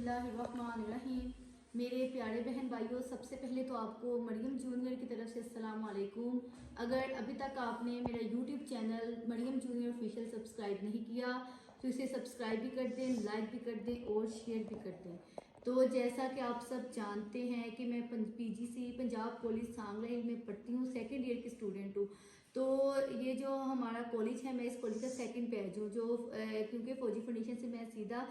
बिस्मिल्लाहिर्रहमानिर्रहीम। मेरे प्यारे बहन भाइयों, सबसे पहले तो आपको मरियम जूनियर की तरफ से अस्सलाम वालेकुम। अगर अभी तक आपने मेरा YouTube channel Maryam junior official subscribe नहीं किया तो इसे सब्सक्राइब भी कर दें, लाइक भी कर दें और शेयर भी कर दें। तो जैसा कि आप सब जानते हैं कि मैं पीजीसी पंजाब कॉलेज सांगला हिल में पढ़ती हूँ, सेकेंड ईयर की स्टूडेंट हूँ। तो ये जो हमारा कॉलेज है, मैं इस कॉलेज का सेकंड बैच हूँ, जो क्योंकि फौजी फाउंडेशन से मैं सीधा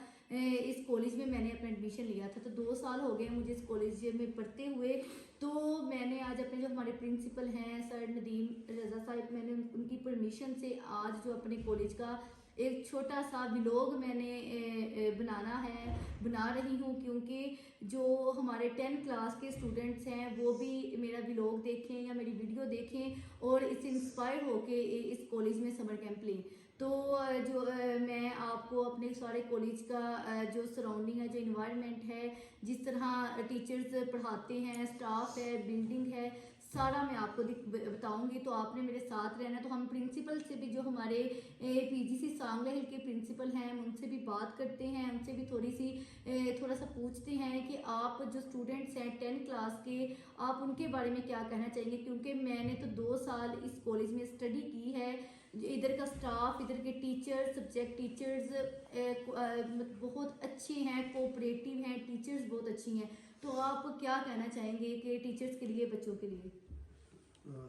इस कॉलेज में मैंने अपना एडमिशन लिया था। तो 2 साल हो गए मुझे इस कॉलेज में पढ़ते हुए। तो मैंने आज अपने जो हमारे प्रिंसिपल हैं सर नदीम रज़ा साहब, मैंने उनकी परमिशन से आज जो अपने कॉलेज का एक छोटा सा व्लॉग मैंने बना रही हूँ, क्योंकि जो हमारे 10 क्लास के स्टूडेंट्स हैं वो भी मेरा व्लॉग देखें या मेरी वीडियो देखें और इससे इंस्पायर होके इस कॉलेज में समर कैंप लें। तो मैं आपको अपने सारे कॉलेज का जो सराउंडिंग है, जो इन्वायरमेंट है, जिस तरह टीचर्स पढ़ाते हैं, स्टाफ है, बिल्डिंग है, सारा मैं आपको बताऊंगी। तो आपने मेरे साथ रहना। तो हम प्रिंसिपल से भी, जो हमारे पीजीसी सांगला हिल के प्रिंसिपल हैं, उनसे भी बात करते हैं, उनसे भी थोड़ा सा पूछते हैं कि आप जो स्टूडेंट्स हैं 10 क्लास के, आप उनके बारे में क्या कहना चाहेंगे। क्योंकि मैंने तो 2 साल इस कॉलेज में स्टडी की है। इधर का स्टाफ, इधर के टीचर्स, सब्जेक्ट टीचर्स बहुत अच्छे हैं, कोऑपरेटिव हैं, टीचर्स बहुत अच्छी हैं। तो आप क्या कहना चाहेंगे कि टीचर्स के लिए, बच्चों के लिए?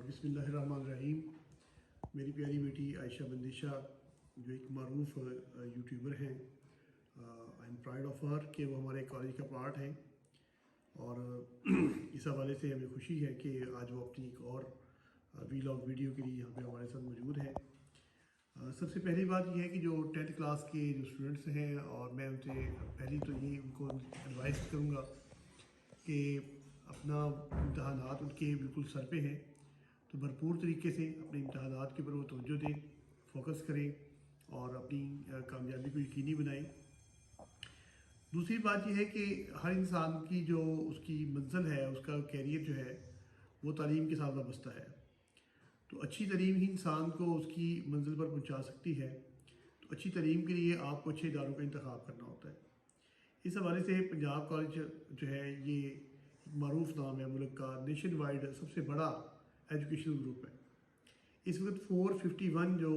बिस्मिल्लाहिर्रहमानिर्रहीम। मेरी प्यारी बेटी आयशा बंदिशा जो एक मरूफ यूट्यूबर हैं, I am proud of her कि वो हमारे कॉलेज का पार्ट है। और इस हवाले से हमें खुशी है कि आज वो अपनी एक और वीलॉग वीडियो के लिए यहाँ पे हमारे साथ मौजूद है। सबसे पहली बात यह है कि जो 10th क्लास के जो स्टूडेंट्स हैं, और मैं उनसे पहली तो ये उनको एडवाइस करूँगा कि अपना इम्तहानात उनके बिल्कुल सर पे हैं, तो भरपूर तरीके से अपने इम्तहानात के ऊपर वो तवज्जो दें, फोकस करें और अपनी कामयाबी को यकीनी बनाएं। दूसरी बात यह है कि हर इंसान की जो उसकी मंजिल है, उसका कैरियर जो है वो तालीम के साथ वाबस्ता है। तो अच्छी तालीम ही इंसान को उसकी मंजिल पर पहुंचा सकती है। तो अच्छी तालीम के लिए आपको अच्छे इदारों का इंतखाब करना होता है। इस हवाले से पंजाब कॉलेज जो है ये एक मरूफ नाम है, मुल्क का नेशन वाइड सबसे बड़ा एजुकेशनल ग्रुप है। इस वक्त 451 जो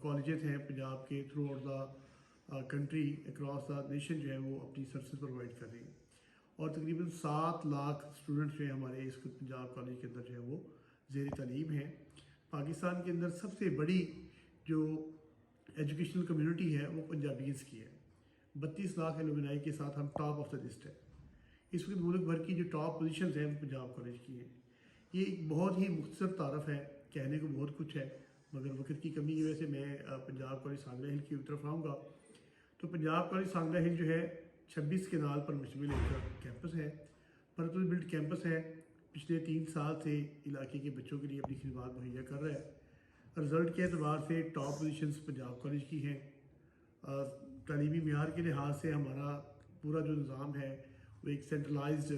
कॉलेजेस हैं पंजाब के through out the country, across the nation जो है वो अपनी सर्विस प्रोवाइड कर रही हैं। और तकरीबन 7 लाख स्टूडेंट्स जो हैं हमारे इस पंजाब कॉलेज के अंदर जो है वो ज़ेर तालीम है। पाकिस्तान के अंदर सबसे बड़ी जो एजुकेशनल कम्युनिटी है वो पंजाबीज़ की है। 32 लाख एलुमनाई के साथ हम टॉप ऑफ द लिस्ट है। इस वक्त मुल्क भर की जो टॉप पोजीशन हैं वो पंजाब कॉलेज की हैं। ये एक बहुत ही मुख्तसर तारफ़ है, कहने को बहुत कुछ है, मगर वक्त की कमी की वजह से मैं पंजाब कॉलेज सांगला हिल की तरफ आऊँगा। तो पंजाब कॉलेज सांगला हिल जो है 26 केनाल पर मुश्तमिल एक कैंपस है, पर्पल बिल्ट कैंपस है। पिछले 3 साल से इलाके के बच्चों के लिए अपनी खिदमत मुहैया कर रहा है। रिज़ल्ट के अतबार से टॉप पोजीशंस पंजाब कॉलेज की हैं। तालीमी मेयार के लिहाज से हमारा पूरा जो निज़ाम है वो एक सेंट्रलाइज्ड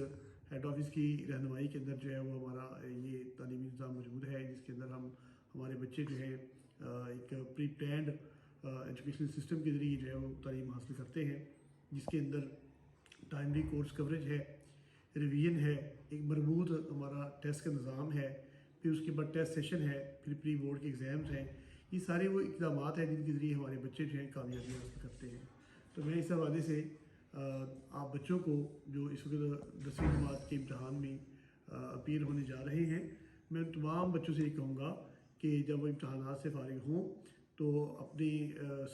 हेड ऑफिस की रहनुमाई के अंदर जो है वो हमारा ये तालीमी निज़ाम मौजूद है, जिसके अंदर हम हमारे बच्चे जो हैं एक प्री प्लान्ड एजुकेशनल सिस्टम के ज़रिए जो है वो तालीम हासिल करते हैं, जिसके अंदर टाइमली कोर्स कवरेज है, रिवीजन है, एक मरबूत हमारा टेस्ट का निज़ाम है, फिर उसके बाद टेस्ट सेशन है, फिर प्री बोर्ड के एग्ज़ाम्स हैं। ये सारे वो इक़दाम हैं जिनके ज़रिए हमारे बच्चे जो हैं कामयाबी हासिल करते हैं। तो मैं इस हवाले से आप बच्चों को जो इस वक्त 10वीं जमात के इम्तहान में अपीयर होने जा रहे हैं, मैं तमाम बच्चों से ये कहूँगा कि जब वो इम्तहानात से फारिग हों तो अपने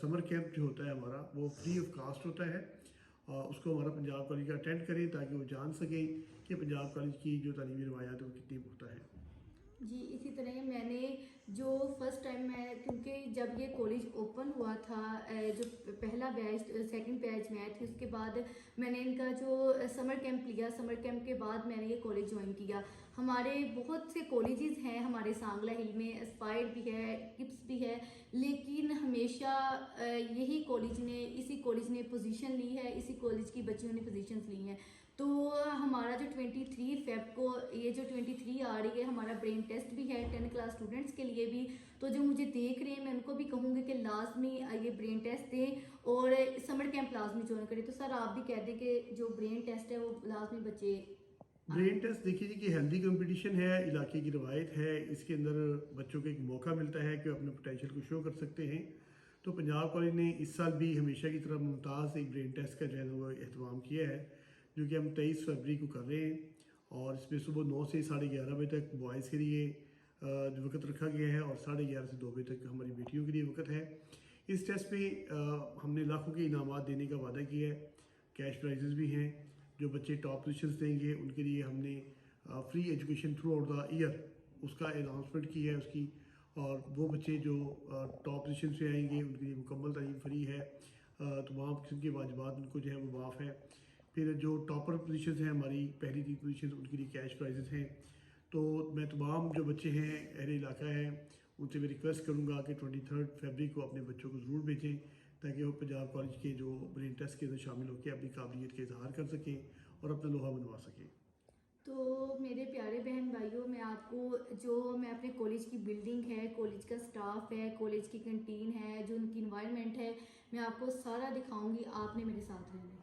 समर कैंप जो होता है हमारा वो फ्री ऑफ कास्ट होता है, उसको हमारा पंजाब कॉलेज का अटेंड करें ताकि वो जान सकें कि पंजाब कॉलेज की जो तालीमी रवायात है वो कितनी पुख्ता है। जी, इसी तरह मैंने जो फर्स्ट टाइम मैं, क्योंकि जब ये कॉलेज ओपन हुआ था, जो पहला बैच सेकंड बैच में आई थी, उसके बाद मैंने इनका जो समर कैंप लिया, समर कैंप के बाद मैंने ये कॉलेज ज्वाइन किया। हमारे बहुत से कॉलेजेस हैं, हमारे सांगला हिल में एस्पायर भी है, किप्स भी है, लेकिन हमेशा यही कॉलेज ने, इसी कॉलेज ने पोजीशन ली है, इसी कॉलेज की बच्चियों ने पोजीशंस ली हैं। तो हमारा जो 23 फेब को ये जो 23 आ रही है, हमारा ब्रेन टेस्ट भी है 10 क्लास स्टूडेंट्स के लिए भी। तो जो मुझे देख रहे हैं मैं उनको भी कहूँगी कि लाजमी ये ब्रेन टेस्ट दें और समर कैंप लाजमी ज्वाइन करें। तो सर आप भी कह दें कि जो ब्रेन टेस्ट है वो लाजमी बच्चे। ब्रेन टेस्ट देखिए जी कि हेल्दी कंपटीशन है, इलाके की रवायत है, इसके अंदर बच्चों को एक मौका मिलता है कि अपने पोटेंशियल को शो कर सकते हैं। तो पंजाब कॉलेज ने इस साल भी हमेशा की तरह मुमताज़ एक ब्रेन टेस्ट का जो है वो एहतमाम किया है, जो कि हम 23 फरवरी को कर रहे हैं। और इसमें सुबह 9 से 11:30 बजे तक बॉयज़ के लिए जो वक्त रखा गया है और 11:30 से 2 बजे तक हमारी बेटियों के लिए वक्त है। इस टेस्ट पे हमने लाखों के इनामात देने का वादा किया है, कैश प्राइजेस भी हैं। जो बच्चे टॉप पोजीशंस देंगे उनके लिए हमने free education through out the year उसका अनाउंसमेंट किया है उसकी। और वो बच्चे जो टॉप पोजीशन से आएंगे उनके लिए मुकम्मल तालीम फ्री है, तमाम किस्म के वाजिबात उनको जो है वो माफ़ है। फिर जो टॉपर पोजीशंस हैं हमारी पहली 3 पोजीशंस, उनके लिए कैश प्राइजेस हैं। तो मैं तमाम जो बच्चे हैं अहले इलाका हैं उनसे मैं रिक्वेस्ट करूँगा कि 23 फरवरी को अपने बच्चों को ज़रूर भेजें, ताकि वो पंजाब कॉलेज के जो ब्रेन टेस्ट के अंदर शामिल होकर अपनी काबिलियत का इजहार कर सकें और अपना लोहा मनवा सकें। तो मेरे प्यारे बहन भाइयों, मैं आपको जो मैं अपने कॉलेज की बिल्डिंग है, कॉलेज का स्टाफ है, कॉलेज की कैंटीन है, जो उनकी इन्वायरमेंट है, मैं आपको सारा दिखाऊंगी। आपने मेरे साथ रहना है।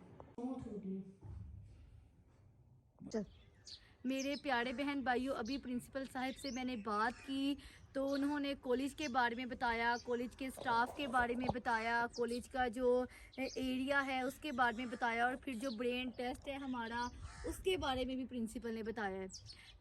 मेरे प्यारे बहन भाइयों, अभी प्रिंसिपल साहब से मैंने बात की तो उन्होंने कॉलेज के बारे में बताया, कॉलेज के स्टाफ के बारे में बताया, कॉलेज का जो एरिया है उसके बारे में बताया और फिर जो ब्रेन टेस्ट है हमारा उसके बारे में भी प्रिंसिपल ने बताया है।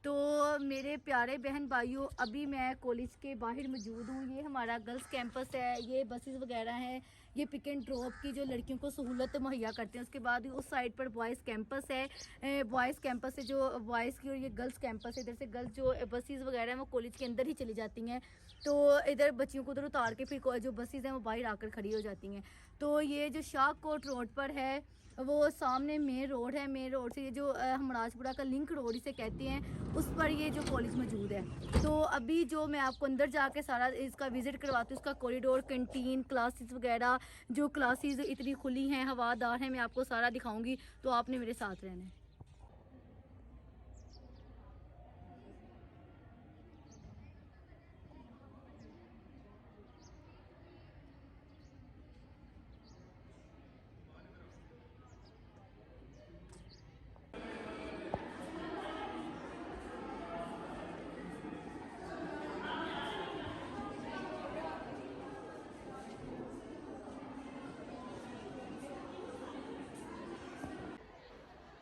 तो मेरे प्यारे बहन भाइयों, अभी मैं कॉलेज के बाहर मौजूद हूँ। ये हमारा गर्ल्स कैंपस है, ये बसेस वगैरह हैं, ये पिक एंड ड्रॉप की जो लड़कियों को सहूलत मुहैया करते हैं। उसके बाद उस साइड पर बॉयज़ कैंपस है, बॉयज़ कैंपस है जो बॉयज़ की, और ये गर्ल्स कैंपस है। इधर से गर्ल्स जो बसेस वगैरह हैं वो कॉलेज के अंदर ही चली जाती हैं, तो इधर बच्चियों को उधर उतार के फिर जो बसेस हैं वो बाहर आकर खड़ी हो जाती हैं। तो ये जो शाहकोट रोड पर है वो सामने मेन रोड है, मेन रोड से ये जो हमराजपुरा का लिंक रोड इसे कहते हैं, उस पर ये जो कॉलेज मौजूद है। तो अभी जो मैं आपको अंदर जाके सारा इसका विज़िट करवाती हूँ, उसका कॉरिडोर, कैंटीन, क्लासेस वगैरह, जो क्लासेस इतनी खुली हैं, हवादार हैं, मैं आपको सारा दिखाऊंगी। तो आपने मेरे साथ रहना है।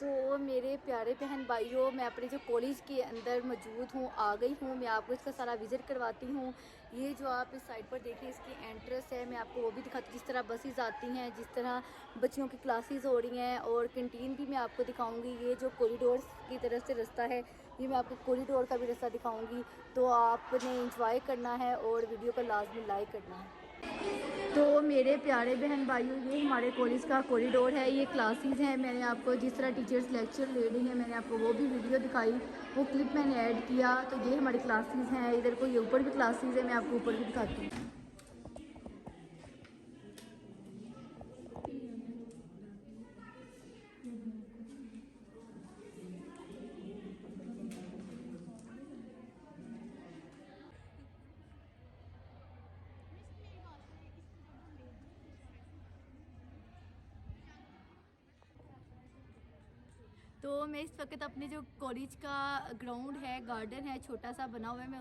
तो मेरे प्यारे बहन भाइयों, मैं अपने जो कॉलेज के अंदर मौजूद हूँ, आ गई हूँ। मैं आपको इसका सारा विज़िट करवाती हूँ। ये जो आप इस साइड पर देखिए इसकी एंट्रेंस है, मैं आपको वो भी दिखाती हूँ, जिस तरह बसेस आती हैं, जिस तरह बच्चियों की क्लासेस हो रही हैं, और कैंटीन भी मैं आपको दिखाऊंगी। ये जो कॉरिडोर की तरफ से रास्ता है, ये मैं आपको कॉरिडोर का भी रास्ता दिखाऊंगी। तो आपने इंजॉय करना है और वीडियो को लाजमी लाइक करना है। तो मेरे प्यारे बहन भाइयों, ये हमारे कॉलेज का कॉरिडोर है, ये क्लासेस हैं। मैंने आपको जिस तरह टीचर्स लेक्चर ले रही हैं, मैंने आपको वो भी वीडियो दिखाई, वो क्लिप मैंने ऐड किया। तो ये हमारी क्लासेस हैं, इधर को ये ऊपर भी क्लासेस है, मैं आपको ऊपर भी दिखाती हूँ। तो मैं इस वक्त अपने जो कॉलेज का ग्राउंड है, गार्डन है, छोटा सा बना हुआ है, मैं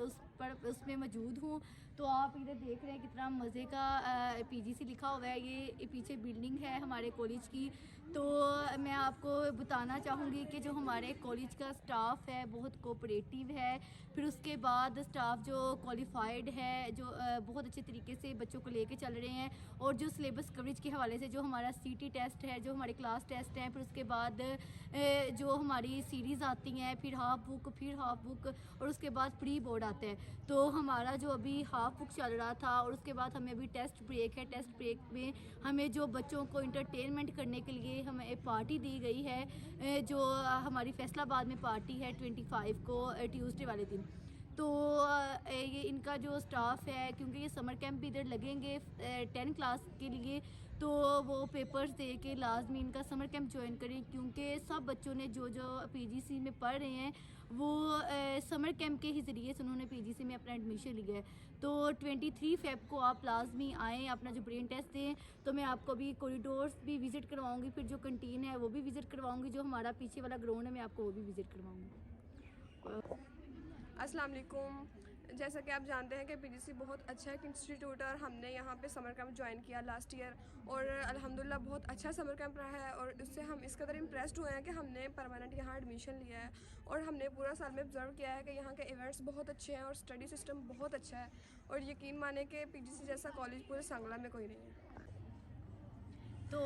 उसमें मौजूद हूँ। तो आप इधर देख रहे हैं कितना मज़े का पीजीसी लिखा हुआ है। ये पीछे बिल्डिंग है हमारे कॉलेज की। तो मैं आपको बताना चाहूँगी कि जो हमारे कॉलेज का स्टाफ है बहुत कोऑपरेटिव है। फिर उसके बाद स्टाफ जो क्वालिफाइड है, जो बहुत अच्छे तरीके से बच्चों को लेके चल रहे हैं। और जो सिलेबस कवरेज के हवाले से जो हमारा सीटी टेस्ट है, जो हमारे क्लास टेस्ट हैं, फिर उसके बाद जो हमारी सीरीज़ आती हैं, फिर हाफ बुक और उसके बाद प्री बोर्ड आता है। तो हमारा जो अभी हाफ बुक चल रहा था और उसके बाद हमें अभी टेस्ट ब्रेक है। टेस्ट ब्रेक में हमें जो बच्चों को इंटरटेनमेंट करने के लिए हमें एक पार्टी दी गई है, जो हमारी फैसलाबाद में पार्टी है 25 को ट्यूसडे वाले दिन। तो ये इनका जो स्टाफ है, क्योंकि ये समर कैंप भी इधर लगेंगे 10 क्लास के लिए, तो वो पेपर्स दे के लाजमी इनका समर कैंप ज्वाइन करें, क्योंकि सब बच्चों ने जो जो पीजीसी में पढ़ रहे हैं वो समर कैंप के ही ज़रिए से उन्होंने पीजीसी में अपना एडमिशन लिया है। तो 23 फेब को आप लाजमी आएँ, अपना जो ब्रेन टेस्ट दें। तो मैं आपको अभी कॉरिडोर्स भी विज़िट करवाऊँगी, फिर जो कंटीन है वो भी विज़िट करवाऊँगी, जो हमारा पीछे वाला ग्राउंड है मैं आपको वो भी विज़िट करवाऊँगी। अस्सलाम वालेकुम। जैसा कि आप जानते हैं कि पीजीसी बहुत अच्छा एक इंस्टीट्यूट है और हमने यहाँ पे समर कैंप ज्वाइन किया लास्ट ईयर और अल्हम्दुलिल्लाह बहुत अच्छा समर कैंप रहा है और उससे हम इस कदर इम्प्रेस्ड हुए हैं कि हमने परमानेंट यहाँ एडमिशन लिया है और हमने पूरा साल में ऑब्ज़र्व किया है कि यहाँ के इवेंट्स बहुत अच्छे हैं और स्टडी सिस्टम बहुत अच्छा है और यकीन माने कि पीजीसी जैसा कॉलेज पूरे सांगला में कोई नहीं है। तो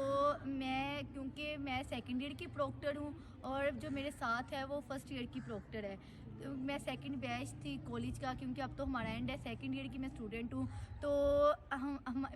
क्योंकि मैं सेकेंड ईयर की प्रोक्टर हूँ और जो मेरे साथ है वो फर्स्ट ईयर की प्रोक्टर है। तो मैं सेकंड बैच थी कॉलेज का, क्योंकि अब तो हमारा एंड है। सेकंड ईयर की मैं स्टूडेंट हूँ। तो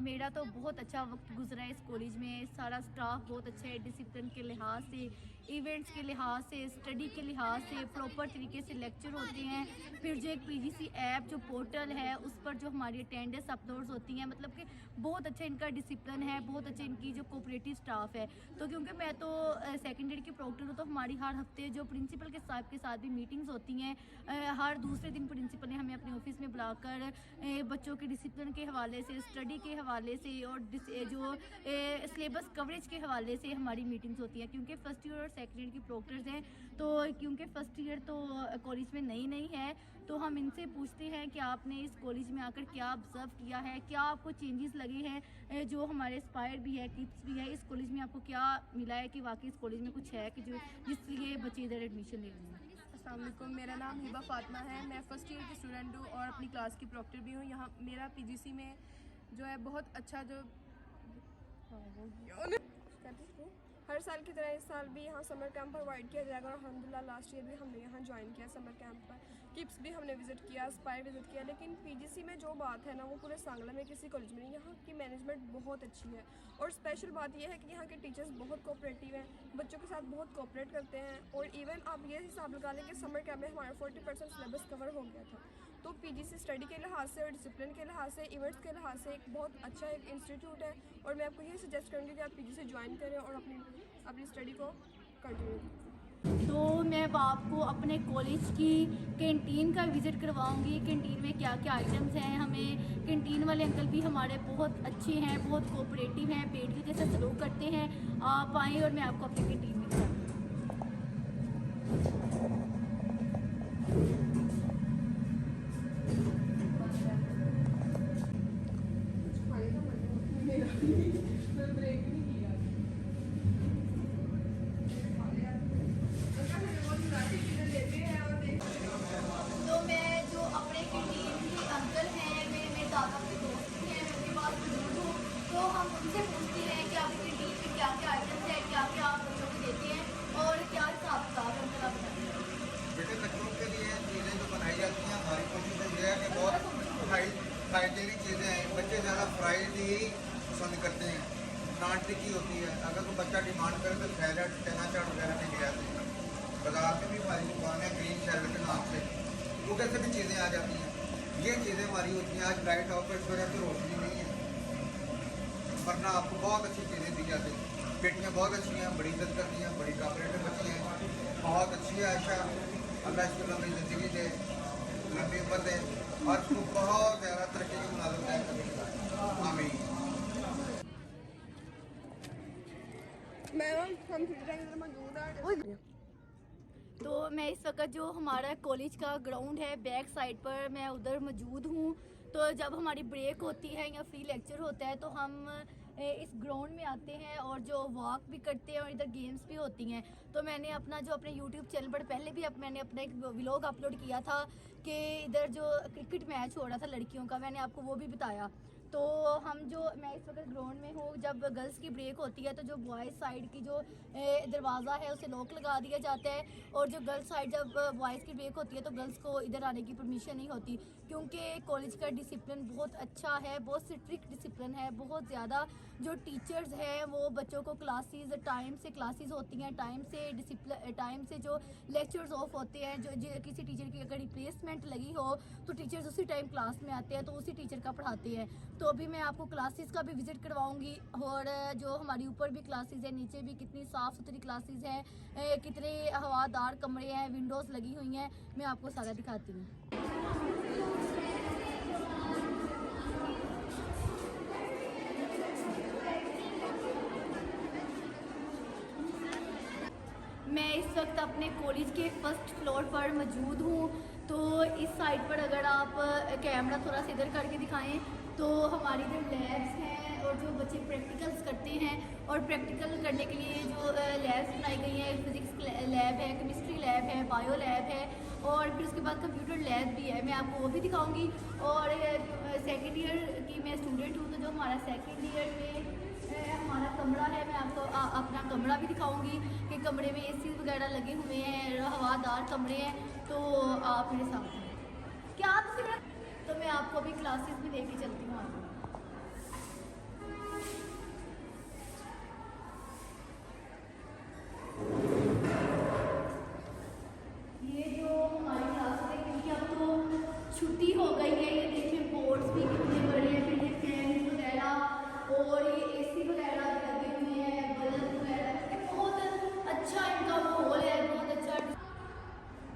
मेरा तो बहुत अच्छा वक्त गुजरा है इस कॉलेज में। सारा स्टाफ बहुत अच्छा है, डिसिप्लिन के लिहाज से, इवेंट्स के लिहाज से, स्टडी के लिहाज से, प्रॉपर तरीके से लेक्चर होते हैं। फिर जो एक पीजीसी ऐप जो पोर्टल है उस पर जो हमारी अटेंडेंस अपलोड्स होती हैं, मतलब कि बहुत अच्छा इनका डिसिप्लिन है, बहुत अच्छा इनकी जो कोऑपरेटिव स्टाफ है। तो क्योंकि मैं तो सेकंड ईयर की प्रोक्टर हूँ, तो हमारी हर हफ्ते जो प्रिंसिपल के साथ भी मीटिंग्स होती हैं। हर दूसरे दिन प्रिंसिपल ने हमें अपने ऑफिस में बुलाकर बच्चों के डिसिप्लिन के हवाले से, स्टडी के हवाले से और जो सिलेबस कवरेज के हवाले से हमारी मीटिंग्स होती हैं। क्योंकि फर्स्ट ईयर और सेकंड ईयर की प्रोक्टर्स हैं, तो क्योंकि फर्स्ट ईयर तो कॉलेज में नई है, तो हम इनसे पूछते हैं कि आपने इस कॉलेज में आकर क्या ऑब्ज़र्व किया है, क्या आपको चेंजेस लगे हैं, जो हमारे इंस्पायर भी है, टिप्स भी है। इस कॉलेज में आपको क्या मिला है कि वाकई इस कॉलेज में कुछ है कि जो जिसलिए बच्चे इधर एडमिशन ले रहे हैं। अस्सलाम वालेकुम, मेरा नाम हिबा फातिमा है। मैं फ़र्स्ट ईयर की स्टूडेंट हूँ और अपनी क्लास की प्रॉक्टर भी हूँ। यहाँ मेरा पीजीसी में जो है बहुत अच्छा जो हर साल की तरह इस साल भी यहाँ समर कैंप प्रोवाइड किया जाएगा और अल्हम्दुलिल्लाह लास्ट ईयर भी हमने यहाँ ज्वाइन किया समर कैंप पर। किप्स भी हमने विज़िट किया, स्पायर विज़िट किया। लेकिन पीजीसी में जो बात है ना, वो पूरे सांगला में किसी कॉलेज में नहीं। यहाँ की मैनेजमेंट बहुत अच्छी है और स्पेशल बात यह है कि यहाँ के टीचर्स बहुत कोऑपरेटिव हैं, बच्चों के साथ बहुत कोऑपरेट करते हैं। और इवन आप ये हिसाब लगा लें कि समर कैंप में हमारा 40% सिलेबस कवर हो गया था। तो पीजीसी स्टडी के लिहाज से और डिसिप्लिन के लिहाज से, इवेंट्स के लिहाज से एक बहुत अच्छा एक इंस्टीट्यूट है और मैं आपको ये सजेस्ट करूँगी कि आप पीजीसी ज्वाइन करें और अपनी स्टडी को कंटिन्यू करें। तो मैं अब आपको अपने कॉलेज की कैंटीन का विज़िट करवाऊंगी। कैंटीन में क्या क्या आइटम्स हैं। हमें कैंटीन वाले अंकल भी हमारे बहुत अच्छे हैं, बहुत कोऑपरेटिव हैं, पेट के जैसा सलूक करते हैं। आप आएँ और मैं आपको अपनी कैंटीन में दिखाऊंगी। तो मैं जो अपने कैंटीन के अंकल हैं, मेरे दादा के दोस्त भी हैं, मैं उनके पास मौजूद हूँ। तो हम उनसे पूछते हैं कि आपकी कैंटीन में क्या क्या आइटम्स हैं, क्या क्या आप बच्चों को देते हैं और क्या हिसाब किताब है उनका बताइए। बेटे बच्चों के लिए चीज़ें जो बनाई जाती हैं, हमारी कोशिश ये है कि बहुत हाइजीनिक चीज़ें हैं। बच्चे ज़्यादा फ्राइड ही पसंद करते हैं, नॉन टिक्की होती है। अगर कोई बच्चा डिमांड करे तो सैलड, चना चाट वगैरह नहीं ले आते हैं। बाजार में भी हमारी दुकान है ग्रीन सैलड के नाम से, वो कैसे भी चीज़ें आ जाती हैं। ये चीज़ें हमारी होती हैं। आज लाइट आउट पर इस वजह से रोशनी नहीं है, वरना आपको बहुत अच्छी चीज़ें दी जाती हैं। पेटियाँ बहुत अच्छी हैं, बड़ी इज्जत करती हैं, बड़ी कापरेटिव बच्ची हैं, बहुत अच्छी है आयशा। अल्लाह इसको लंबी ज़िंदगी दे, लंबी उम्र दे और उसको बहुत ज़्यादा तरक्की की मुनाज़त है। आमीन। मैम हम फिर मौजूद हैं। तो मैं इस वक्त जो हमारा कॉलेज का ग्राउंड है बैक साइड पर मैं उधर मौजूद हूँ। तो जब हमारी ब्रेक होती है या फ्री लेक्चर होता है तो हम इस ग्राउंड में आते हैं और जो वॉक भी करते हैं और इधर गेम्स भी होती हैं। तो मैंने अपने यूट्यूब चैनल पर पहले भी मैंने अपना एक व्लॉग अपलोड किया था कि इधर जो क्रिकेट मैच हो रहा था लड़कियों का, मैंने आपको वो भी बताया। तो मैं इस वक्त ग्राउंड में हूँ। जब गर्ल्स की ब्रेक होती है तो जो बॉयज़ साइड की जो दरवाज़ा है उसे लॉक लगा दिया जाता है और जो गर्ल्स साइड जब बॉयज़ की ब्रेक होती है तो गर्ल्स को इधर आने की परमिशन नहीं होती, क्योंकि कॉलेज का डिसिप्लिन बहुत अच्छा है, बहुत स्ट्रिक्ट डिसिप्लिन है, बहुत ज़्यादा। जो टीचर्स हैं वो बच्चों को क्लासेस टाइम से क्लासेस होती हैं, टाइम से डिसिप्लिन, टाइम से जो लेक्चर्स ऑफ होते हैं, जो किसी टीचर की अगर रिप्लेसमेंट लगी हो तो टीचर्स उसी टाइम क्लास में आते हैं, तो उसी टीचर का पढ़ाते हैं। तो अभी मैं आपको क्लासेस का भी विज़िट करवाऊँगी, और जो हमारी ऊपर भी क्लासेस है, नीचे भी कितनी साफ़ सुथरी क्लासेस हैं, कितने हवादार कमरे हैं, विंडोज़ लगी हुई हैं, मैं आपको सारा दिखाती हूँ। मैं इस वक्त अपने कॉलेज के फर्स्ट फ्लोर पर मौजूद हूँ। तो इस साइड पर अगर आप कैमरा थोड़ा सा इधर करके दिखाएं तो हमारी जो लैब्स हैं और जो बच्चे प्रैक्टिकल्स करते हैं, और प्रैक्टिकल करने के लिए जो लैब्स बनाई गई हैं, फिज़िक्स लैब है, केमिस्ट्री लैब है, बायो लैब है, और फिर उसके बाद कंप्यूटर लैब भी है, मैं आपको वो भी दिखाऊंगी। और सेकेंड ईयर की मैं स्टूडेंट हूँ, तो जो हमारा सेकेंड ईयर में हमारा कमरा है, मैं आपको अपना कमरा भी दिखाऊंगी कि कमरे में एसी वगैरह लगे हुए हैं, हवादार कमरे हैं। तो आप मेरे साथ हैं क्या आप तो मैं आपको अभी क्लासेस भी लेके चलती हूँ आपको। ये जो हमारी क्लास है, क्योंकि अब तो छुट्टी हो गई है, ये देखिए बोर्ड्स भी कितने बड़े हैं, फिर ये फैन वगैरह और ये एसी वगैरह भी लगे हुए हैं, बल्ब वगैरह, बहुत अच्छा इनका माहौल है, बहुत अच्छा।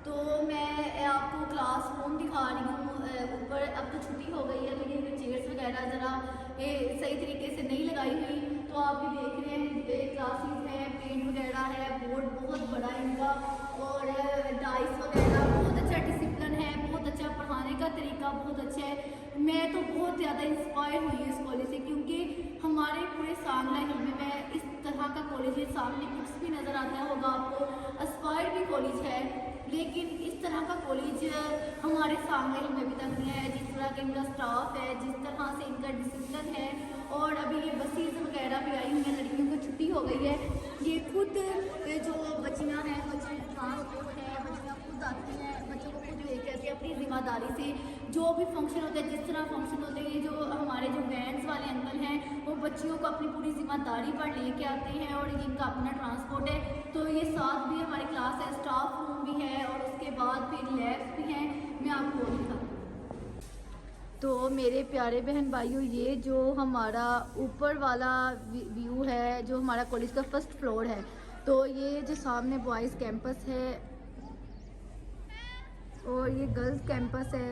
तो मैं आपको क्लास रूम दिखा रही हूँ ऊपर। अब तो छुट्टी हो गई है, तो ये चेयर्स वगैरह ज़रा सही तरीके से नहीं लगाई हुई, तो आप भी देख रहे हैं क्लासेस हैं, पेंट वगैरह है, बोर्ड बहुत बड़ा है इनका, और डाइस वगैरह, बहुत अच्छा डिसिप्लिन है, बहुत अच्छा पढ़ाने का तरीका बहुत अच्छा है। मैं तो बहुत ज़्यादा इंस्पायर हुई हूँ इस कॉलेज से, क्योंकि हमारे पूरे सांगला हिल में मैं इस तरह का कॉलेज है, सामने बुक्स भी नज़र आता होगा आपको, एस्पायर भी कॉलेज है, लेकिन इस तरह का कॉलेज हमारे सांगला हिल में भी तक नहीं है। जिस तरह का इनका स्टाफ है, जिस तरह से इनका डिसिप्लिन है, और अभी ये बसेस वगैरह भी आई हुई हैं, लड़कियों को छुट्टी हो गई है, ये खुद जो बच्चियाँ हैं, बच्चे ट्रांसपोर्ट है, बच्चियाँ खुद आती हैं, बच्चों को खुद लेके आती हैं अपनी जिम्मेदारी से। जो भी फंक्शन होते हैं, जिस तरह फंक्शन होते हैं, ये जो हमारे जो वैन्स वाले अंकल हैं, वो बच्चियों को अपनी पूरी जिम्मेदारी पर लेके आते हैं, और इनका अपना ट्रांसपोर्ट है। तो ये साथ भी हमारी क्लास है, स्टाफ रूम भी है, और उसके बाद फिर लैब्स भी हैं, मैं आपको वो दिखाती हूँ। तो मेरे प्यारे बहन भाइयों, ये जो हमारा ऊपर वाला व्यू है, जो हमारा कॉलेज का फर्स्ट फ्लोर है, तो ये जो सामने बॉयज़ कैंपस है और ये गर्ल्स कैंपस है।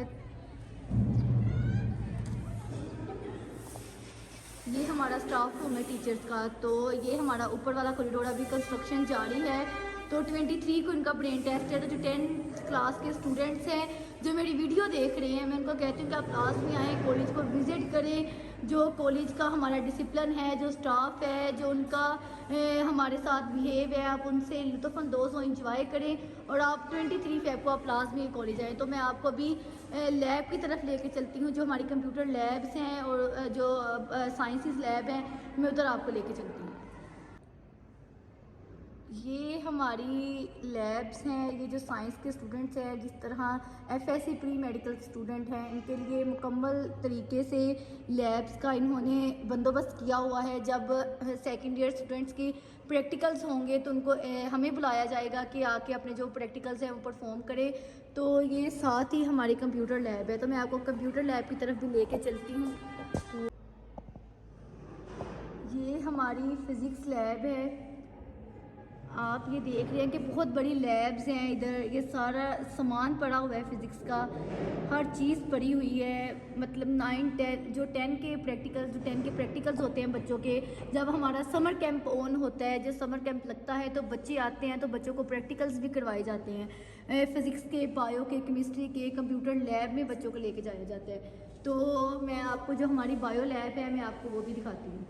ये हमारा स्टाफ रूम है टीचर्स का। तो ये हमारा ऊपर वाला कॉरिडोर अभी कंस्ट्रक्शन जारी है। तो 23 को इनका ब्रेन टेस्ट है। तो जो 10th क्लास के स्टूडेंट्स हैं जो मेरी वीडियो देख रहे हैं, मैं उनको कहती हूँ कि आप क्लास में आएँ, कॉलेज को विज़िट करें। जो कॉलेज का हमारा डिसिप्लिन है, जो स्टाफ है, जो उनका हमारे साथ बिहेव है, आप उनसे लुत्फ़अंदोज़ हो, इंजॉय करें। और आप 23 फ़ेब को आप लाज़मी कॉलेज आएँ। तो मैं आपको अभी लैब की तरफ लेके चलती हूँ, जो हमारी कंप्यूटर लैब्स हैं और जो साइंसेस लैब हैं, मैं उधर आपको लेके चलती हूँ। ये हमारी लैब्स हैं। ये जो साइंस के स्टूडेंट्स हैं, जिस तरह एफएससी प्री मेडिकल स्टूडेंट हैं, इनके लिए मुकम्मल तरीके से लैब्स का इन्होंने बंदोबस्त किया हुआ है। जब सेकेंड ईयर स्टूडेंट्स की प्रैक्टिकल्स होंगे तो उनको हमें बुलाया जाएगा कि आके अपने जो प्रैक्टिकल्स हैं वो परफॉर्म करें। तो ये साथ ही हमारी कंप्यूटर लैब है। तो मैं आपको कंप्यूटर लैब की तरफ भी लेके चलती हूँ। तो ये हमारी फ़िज़िक्स लैब है। आप ये देख रहे हैं कि बहुत बड़ी लैब्स हैं इधर। ये सारा सामान पड़ा हुआ है फ़िज़िक्स का, हर चीज़ पड़ी हुई है। मतलब 9, 10 जो 10 के प्रैक्टिकल्स होते हैं बच्चों के, जब हमारा समर कैंप ऑन होता है, जब समर कैंप लगता है तो बच्चे आते हैं, तो बच्चों को प्रैक्टिकल्स भी करवाए जाते हैं। फ़िज़िक्स के, बायो के, केमिस्ट्री के, कंप्यूटर लैब में बच्चों को लेके जाया जाता है। तो मैं आपको जो हमारी बायो लैब है, मैं आपको वो भी दिखाती हूँ।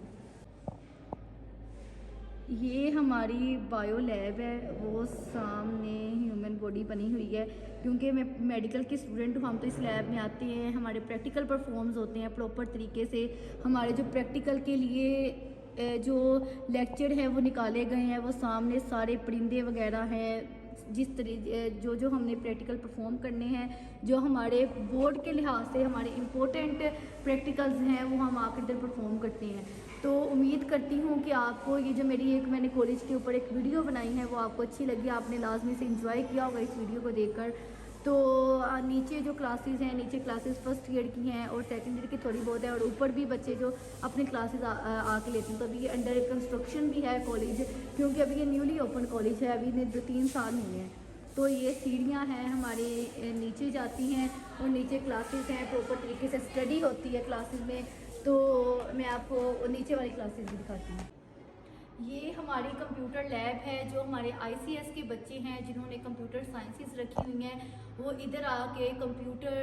ये हमारी बायो लैब है, वो सामने ह्यूमन बॉडी बनी हुई है। क्योंकि मैं मेडिकल की स्टूडेंट हूँ, हम तो इस लैब में आते हैं, हमारे प्रैक्टिकल परफॉर्म्स होते हैं प्रॉपर तरीके से। हमारे जो प्रैक्टिकल के लिए जो लेक्चर है वो निकाले गए हैं, वो सामने सारे परिंदे वगैरह हैं, जिस तरीके जो हमने प्रैक्टिकल परफॉर्म करने हैं, जो हमारे बोर्ड के लिहाज से हमारे इम्पोर्टेंट प्रैक्टिकल्स हैं, वो हम आकर इधर परफॉर्म करते हैं। तो उम्मीद करती हूँ कि आपको ये जो मैंने कॉलेज के ऊपर एक वीडियो बनाई है वो आपको अच्छी लगी, आपने लाजमी से इंजॉय किया होगा इस वीडियो को देखकर। तो नीचे जो क्लासेस हैं, नीचे क्लासेस फर्स्ट ईयर की हैं और सेकंड ईयर की थोड़ी बहुत है, और ऊपर भी बच्चे जो अपनी क्लासेस आके लेते हैं। तो अभी ये अंडर कंस्ट्रक्शन भी है कॉलेज, क्योंकि अभी ये न्यूली ओपन कॉलेज है, अभी 2-3 साल हुए हैं। तो ये सीढ़ियाँ हैं हमारे नीचे जाती हैं और नीचे क्लासेस हैं, प्रॉपर तरीके से स्टडी होती है क्लासेस में। तो मैं आपको नीचे वाली क्लासेस भी दिखाती हूँ। ये हमारी कंप्यूटर लैब है। जो हमारे ICS के बच्चे हैं जिन्होंने कंप्यूटर साइंसेस रखी हुई हैं, वो इधर आके कंप्यूटर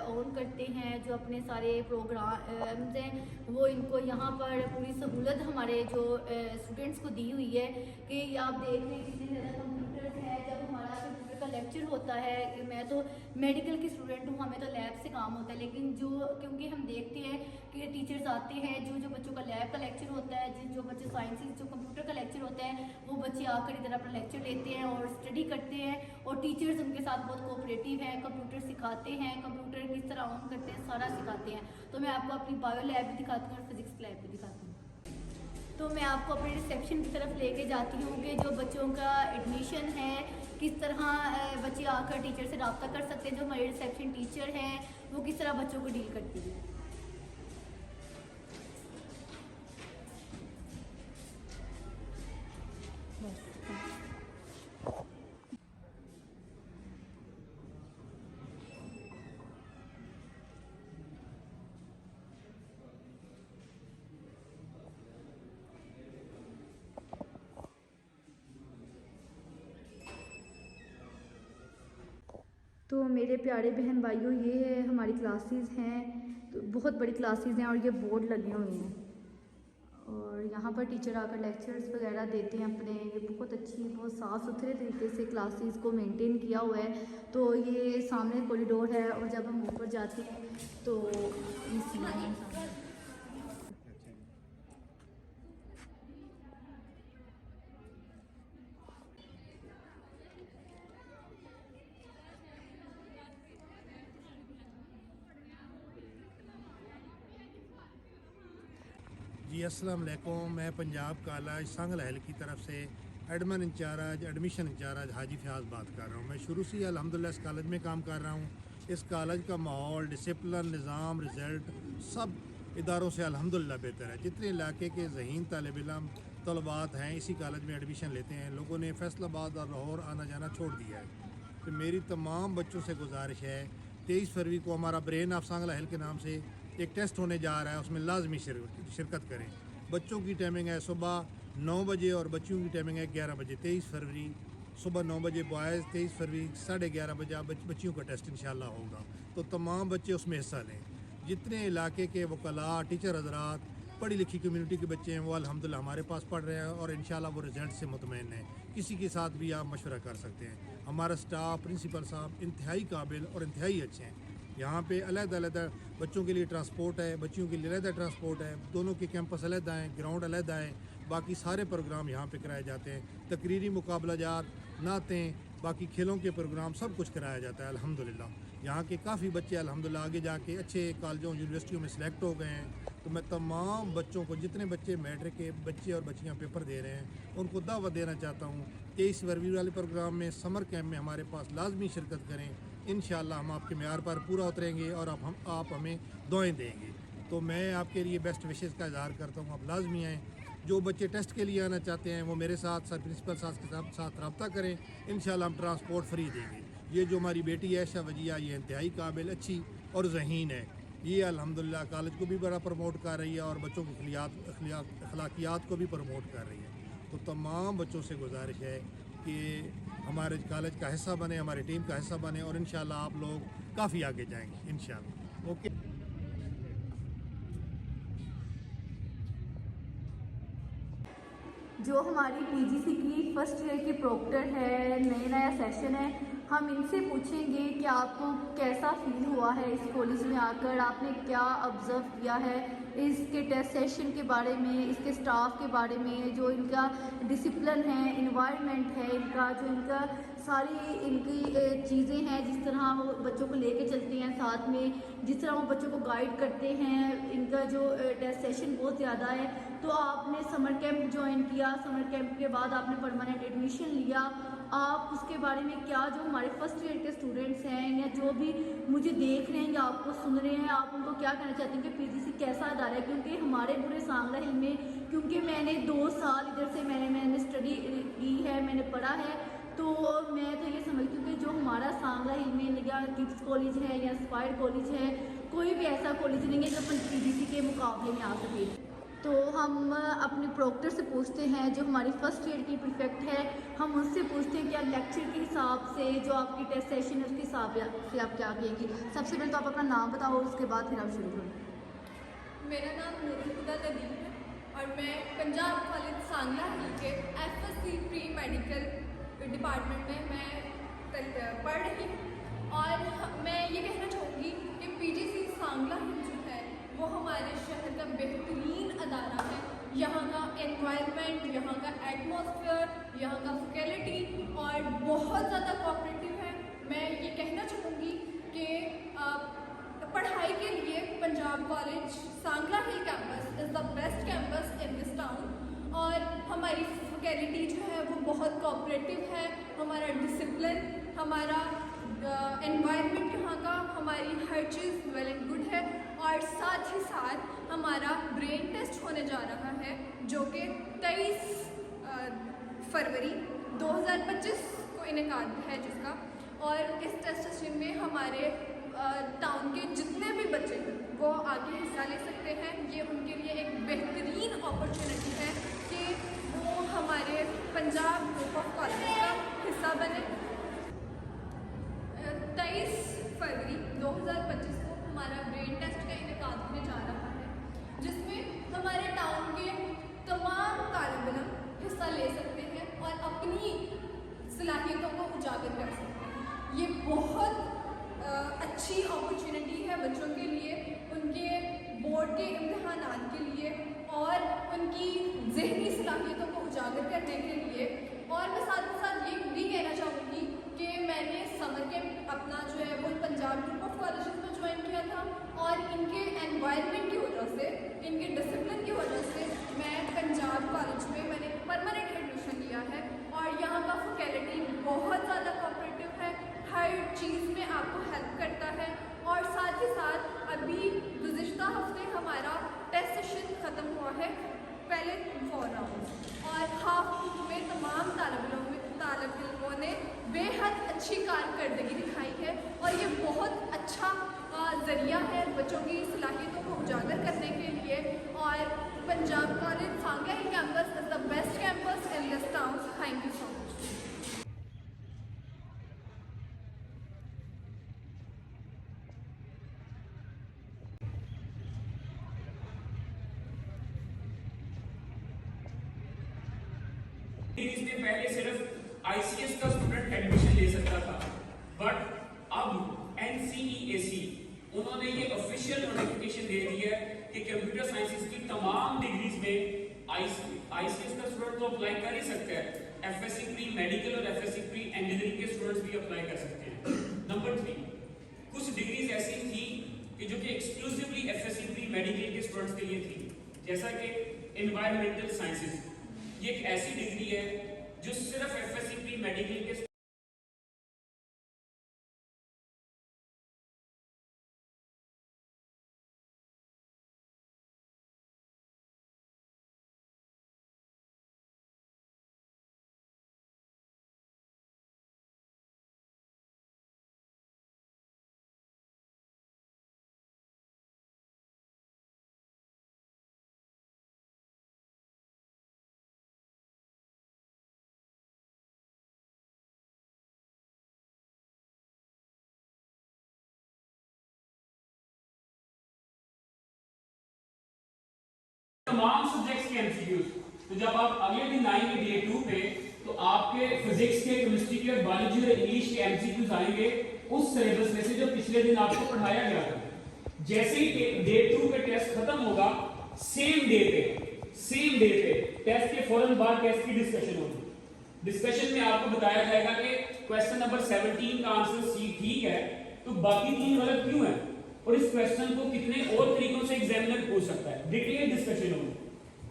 ऑन करते हैं। जो अपने सारे प्रोग्राम्स हैं वो इनको यहाँ पर पूरी सहूलत हमारे जो स्टूडेंट्स को दी हुई है कि आप देख रहे हैं कितने ज़्यादा कंप्यूटर्स हैं। जब हमारा कंप्यूटर का लेक्चर होता है, मैं तो मेडिकल की स्टूडेंट हूँ, हमें तो लैब से काम होता है, लेकिन क्योंकि हम देखते हैं कि टीचर्स आते हैं, जो बच्चों का लैब का लेक्चर होता है, जो बच्चे साइंसेस जो कंप्यूटर का लेक्चर होता है, वो बच्चे आकर इधर अपना लेक्चर लेते हैं और स्टडी करते हैं। और टीचर्स उनके साथ बहुत कोऑपरेटिव हैं, कंप्यूटर सिखाते हैं, कंप्यूटर किस तरह ऑन करते हैं, सारा सिखाते हैं। तो मैं आपको अपनी बायो लैब भी दिखाती हूँ और फिजिक्स लैब भी दिखाती हूँ। तो मैं आपको अपने रिसेप्शन की तरफ लेके जाती हूँ कि जो बच्चों का एडमिशन है, किस तरह बच्चे आकर टीचर से रब्ता कर सकते हैं। जो हमारे रिसेप्शन टीचर हैं वो किस तरह बच्चों को डील करती है। तो मेरे प्यारे बहन भाइयों, ये हमारी क्लासेस हैं। तो बहुत बड़ी क्लासेस हैं और ये बोर्ड लगे हुए हैं और यहाँ पर टीचर आकर लेक्चर्स वगैरह देते हैं अपने। ये बहुत अच्छी, बहुत साफ़ सुथरे तरीके से क्लासेस को मेंटेन किया हुआ है। तो ये सामने कॉरिडोर है और जब हम ऊपर जाते हैं तो जी अस्सलाम वालेकुम। मैं पंजाब कॉलेज सांगल हल की तरफ से एडमिशन इंचार्ज हाजी फयाज बात कर रहा हूँ। मैं शुरू से अल्हम्दुलिल्लाह इस कॉलेज में काम कर रहा हूँ। इस कॉलेज का माहौल, डिसिप्लिन, निज़ाम, रिज़ल्ट सब इदारों से अल्हम्दुलिल्लाह बेहतर है। जितने इलाके के ज़हीन तालिब इल्म तलबात हैं इसी कॉलेज में एडमिशन लेते हैं। लोगों ने फैसलाबाद और लाहौर आना जाना छोड़ दिया है। तो मेरी तमाम बच्चों से गुजारिश है, 23 फरवरी को हमारा ब्रेन ऑफ सांगला हिल के नाम से एक टेस्ट होने जा रहा है, उसमें लाजमी शिरकत करें। बच्चों की टाइमिंग है सुबह 9 बजे और बच्चियों की टाइमिंग है 11 बजे। 23 फरवरी सुबह 9 बजे बॉयज़, 23 फरवरी 11:30 बजे बच्चियों का टेस्ट इंशाल्लाह होगा। तो तमाम बच्चे उसमें हिस्सा लें। जितने इलाके के वकला, टीचर हजरात, पढ़ी लिखी कम्यूनिटी के बच्चे हैं वो अल्हम्दुलिल्लाह हमारे पास पढ़ रहे हैं और इंशाल्लाह वो रिज़ल्ट से मुतमईन हैं। किसी के साथ भी आप मशवरा कर सकते हैं। हमारा स्टाफ, प्रिंसिपल साहब इंतहाई काबिल और इंतहाई अच्छे हैं। यहाँ पे अलग-अलग बच्चों के लिए ट्रांसपोर्ट है, बच्चियों के लिए अलग ट्रांसपोर्ट है। दोनों के कैंपस अलग हैं, ग्राउंड अलग हैं। बाकी सारे प्रोग्राम यहाँ पे कराए जाते हैं। तकरीरी मुकाबलाजात, नातें, बाकी खेलों के प्रोग्राम सब कुछ कराया जाता है अल्हम्दुलिल्लाह। यहाँ के काफ़ी बच्चे अल्हम्दुलिल्लाह आगे जाके अच्छे कॉलेजों, यूनिवर्सिटियों में सिलेक्ट हो गए हैं। तो मैं तमाम बच्चों को, जितने बच्चे मैट्रिक के बच्चे और बच्चियाँ पेपर दे रहे हैं, उनको दावत देना चाहता हूँ। 23 फरवरी वाले प्रोग्राम में, समर कैंप में हमारे पास लाजमी शिरकत करें। इंशाल्लाह हम आपके मेयार पर पूरा उतरेंगे और आप हमें दुआएं देंगे। तो मैं आपके लिए बेस्ट विशेज़ का इज़हार करता हूँ। आप लाजमी आएँ। जो बच्चे टेस्ट के लिए आना चाहते हैं वो मेरे साथ प्रिंसिपल साहब के साथ रब्ता करें। इंशाल्लाह हम ट्रांसपोर्ट फ्री देंगे। ये जो हमारी बेटी है आयशा वजिया, ये इंतहाई काबिल, अच्छी और ज़हीन है। ये अल्हम्दुलिल्लाह कॉलेज को भी बड़ा प्रमोट कर रही है और बच्चों की अखलाकियात को भी प्रमोट कर रही है। तो तमाम बच्चों से गुजारिश है कि हमारे कॉलेज का हिस्सा बने, हमारी टीम का हिस्सा बने और इंशाल्लाह आप लोग काफ़ी आगे जाएंगे इंशाल्लाह। ओके। जो हमारी PGC की फर्स्ट ईयर की प्रॉक्टर है, नया सेशन है, हम इनसे पूछेंगे कि आपको कैसा फील हुआ है इस कॉलेज में आकर, आपने क्या ऑब्ज़र्व किया है इसके टेस्ट सेशन के बारे में, इसके स्टाफ के बारे में, जो इनका डिसिप्लिन है, इन्वायरमेंट है इनका, जो इनका सारी इनकी चीज़ें हैं, जिस तरह वो बच्चों को लेके चलते हैं साथ में, जिस तरह वो बच्चों को गाइड करते हैं, इनका जो टेस्ट सेशन बहुत ज़्यादा है। तो आपने समर कैंप ज्वाइन किया, समर कैंप के बाद आपने परमानेंट एडमिशन लिया, आप उसके बारे में क्या, जो हमारे फर्स्ट ईयर के स्टूडेंट्स हैं या जो भी मुझे देख रहे हैं या आपको सुन रहे हैं, आप उनको क्या कहना चाहते हैं कि पीजीसी कैसा अदारा है? क्योंकि हमारे पूरे सांगला हिल में, क्योंकि मैंने 2 साल इधर से मैंने स्टडी की है, मैंने पढ़ा है, तो मैं तो ये समझती हूँ कि जो हमारा सांगला हिल में या किड्स कॉलेज है या एस्पायर कॉलेज है, कोई भी ऐसा कॉलेज नहीं है जो अपन पीजीसी के मुकाबले में आ सके। तो हम अपने प्रोक्टर से पूछते हैं, जो हमारी फर्स्ट ईयर की प्रीफेक्ट है, हम उससे पूछते हैं कि आप लेक्चर के हिसाब से, जो आपकी टेस्ट सेशन है उसके हिसाब से आप क्या कहेंगी। सबसे पहले तो आप अपना नाम बताओ, उसके बाद फिर आप शुरू करें। मेरा नाम नूरुल नदीम है और मैं पंजाब कॉलेज सांगला हिल के FSC प्री मेडिकल डिपार्टमेंट में मैं पढ़ रही हूँ। और मैं ये कहना चाहूँगी कि PGC सांगला हिल जो है वो हमारे शहर का बेहतरीन अदारा है। यहाँ का एनवायरनमेंट, यहाँ का एटमॉस्फेयर, यहाँ का फैकल्टी और बहुत ज़्यादा कोऑपरेटिव है। मैं ये कहना चाहूँगी कि पढ़ाई के लिए Punjab college Sangla hill campus is the best campus in this town. और हमारी फैकल्टी जो है वो बहुत कोऑपरेटिव है, हमारा डिसिप्लिन, हमारा एनवायरनमेंट यहाँ का, हमारी हर चीज़ वेल एंड गुड है। और साथ ही साथ हमारा ब्रेन टेस्ट होने जा रहा है जो कि 23 फरवरी 2025 को इनेकाद है जिसका। और इस टेस्ट सेशन में हमारे टाउन के जितने भी बच्चे हैं वो आगे हिस्सा ले सकते हैं। ये उनके लिए एक बेहतरीन अपॉर्चुनिटी है कि वो हमारे पंजाब ग्रुप ऑफ कॉलेज का हिस्सा बने। 23 फरवरी 2025 को हमारा ब्रेन टेस्ट का इनेकाद होने जा रहा है, जिसमें हमारे टाउन के तमाम तालिब-इल्म हिस्सा ले सकते हैं और अपनी सलाहियतों को उजागर कर सकते हैं। ये बहुत अच्छी अपॉर्चुनिटी है बच्चों के लिए, उनके बोर्ड के इम्तिहानात के लिए और उनकी ज़हनी सलाहियतों को उजागर करने के लिए। और मैं साथ ही साथ ये भी कहना चाहूँगी कि मैंने समर कैंप अपना जो है वो पंजाब ग्रुप ऑफ कॉलेजेस में ज्वाइन किया था और इनके एनवायरनमेंट की वजह से, इनके डिसिप्लिन की वजह से मैं पंजाब कॉलेज में मैंने परमानेंट एडमिशन लिया है। और यहाँ का फैकल्टी बहुत ज़्यादा कोऑपरेटिव है, हर चीज़ में आपको हेल्प करता है। और साथ ही साथ अभी गुज़िश्ता हफ्ते हमारा टेस्ट सेशन ख़त्म हुआ है, पहले 4 राउंड, और हाफ में तमाम तालिब-इल्मों ने बेहद अच्छी कारकर्दगी दिखाई है। और ये बहुत अच्छा ज़रिया है बच्चों की सलाहियतों को उजागर करने के लिए। और Punjab college Sangla hill campus is the best campus in this town. Thank you so much. इसमें पहले सिर्फ ICS का स्टूडेंट एडमिशन ले सकता था, बट अब NCEAC उन्होंने ये ऑफिशियल नोटिफिकेशन दे दी है कि कंप्यूटर साइंसेज की तमाम डिग्रीज में ICS का स्टूडेंट तो अप्लाई कर ही सकता है। FSC प्री मेडिकल और FSC प्री इंजीनियरिंग के स्टूडेंट्स भी अप्लाई कर सकते हैं। नंबर 3, कुछ डिग्रीज ऐसी थी कि जो कि एक्सक्लूसिवली FSC प्री मेडिकल के स्टूडेंट्स के लिए थी, जैसा कि एनवायरमेंटल साइंसेज। ये एक ऐसी डिग्री है जो सिर्फ FSC प्री मेडिकल के तमाम सब्जेक्ट्स के MCQs। तो जब आप अगले दिन आएंगे डे 2 पे, तो आपके फिजिक्स के, केमिस्ट्री के, बायोलॉजी और इंग्लिश के MCQs आएंगे उस सिलेबस में से जो पिछले दिन आपको पढ़ाया गया था। जैसे ही डे 2 पे टेस्ट खत्म होगा सेम डे पे टेस्ट के फौरन बाद टेस्ट की डिस्कशन होगी। डिस्कशन में आपको बताया जाएगा कि क्वेश्चन नंबर 17 का आंसर सी ठीक है, तो बाकी 3 गलत क्यों है, और इस क्वेश्चन को कितने और तरीकों से एग्जामिनर पूछ सकता है। डिटेल डिस्कशन होगी।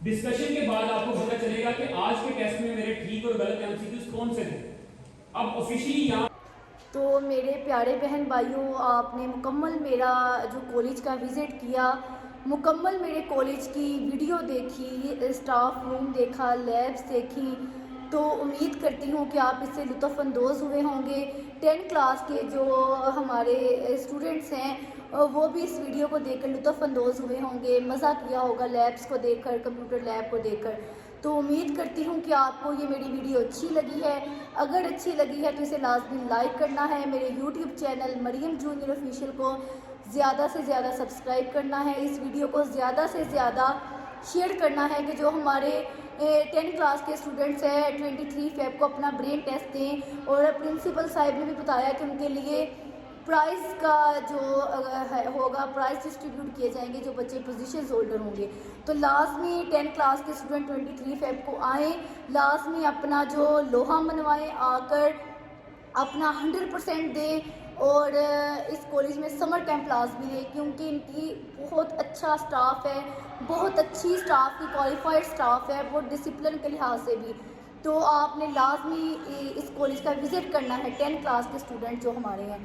डिस्कशन के बाद आपको पता चलेगा कि आज के टेस्ट में मेरे ठीक और गलत एमसीक्यूज कौन से थे। अब ऑफिशियली यहाँ तो मेरे प्यारे बहन भाइयों, आपने मुकम्मल मेरा जो कॉलेज का विज़िट किया, मुकम्मल मेरे कॉलेज की वीडियो देखी, स्टाफ रूम देखा, लैब्स देखी, तो उम्मीद करती हूँ कि आप इससे लुत्फ़अंदोज़ हुए होंगे। 10 क्लास के जो हमारे स्टूडेंट्स हैं वो भी इस वीडियो को देखकर लुत्फ़अंदोज़ हुए होंगे, मज़ा किया होगा लैब्स को देखकर, कंप्यूटर लैब को देखकर। तो उम्मीद करती हूँ कि आपको ये मेरी वीडियो अच्छी लगी है। अगर अच्छी लगी है तो इसे लाजमी लाइक करना है। मेरे YouTube channel Maryam junior official को ज़्यादा से ज़्यादा सब्सक्राइब करना है। इस वीडियो को ज़्यादा से ज़्यादा शेयर करना है कि जो हमारे 10 क्लास के स्टूडेंट्स हैं 23 फेब को अपना ब्रेन टेस्ट दें। और प्रिंसिपल साहिब ने भी बताया कि उनके लिए प्राइज़ का जो होगा, प्राइज़ डिस्ट्रीब्यूट किए जाएंगे जो बच्चे पोजीशन होल्डर होंगे। तो लाजमी 10 क्लास के स्टूडेंट 23 फेब को आएँ, लाजमी अपना जो लोहा मनवाएं, आकर अपना 100% दें और इस कॉलेज में समर कैंप क्लास भी लें, क्योंकि इनकी बहुत अच्छा स्टाफ है, बहुत अच्छी स्टाफ की क्वालिफाइड स्टाफ है, बहुत डिसिप्लिन के लिहाज से भी। तो आपने लाजमी इस कॉलेज का विज़िट करना है। 10 क्लास के स्टूडेंट जो हमारे हैं,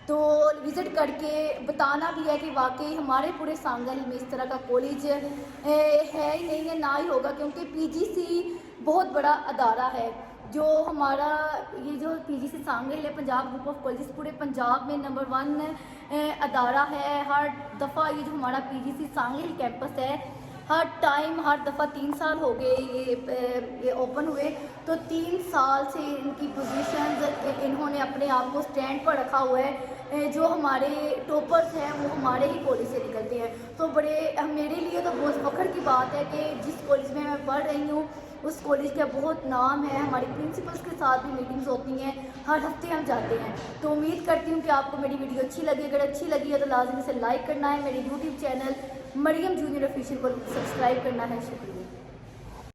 तो विज़िट करके बताना भी है कि वाकई हमारे पूरे सांगल में इस तरह का कॉलेज है ही नहीं है, ना ही होगा, क्योंकि पीजीसी बहुत बड़ा अदारा है। जो हमारा ये जो पीजीसी सांगल है, पंजाब ग्रुप ऑफ कॉलेजेस, पूरे पंजाब में नंबर 1 अदारा है। हर दफ़ा ये जो हमारा पीजीसी सांगल कैंपस है, हर टाइम हर दफ़ा 3 साल हो गए ये ओपन हुए, तो 3 साल से इनकी पोजीशंस इन्होंने अपने आप को स्टैंड पर रखा हुआ है। जो हमारे टॉपर्स हैं वो हमारे ही कॉलेज से निकलते हैं। तो मेरे लिए तो बहुत फ़ख्र की बात है कि जिस कॉलेज में मैं पढ़ रही हूँ उस कॉलेज का बहुत नाम है। हमारी प्रिंसिपल्स के साथ भी मीटिंग्स होती हैं, हर हफ्ते हम जाते हैं। तो उम्मीद करती हूँ कि आपको मेरी वीडियो अच्छी लगी। अगर अच्छी लगी है तो लाजमी से लाइक करना है, मेरे YouTube channel Maryam junior official को सब्सक्राइब करना है। शुक्रिया।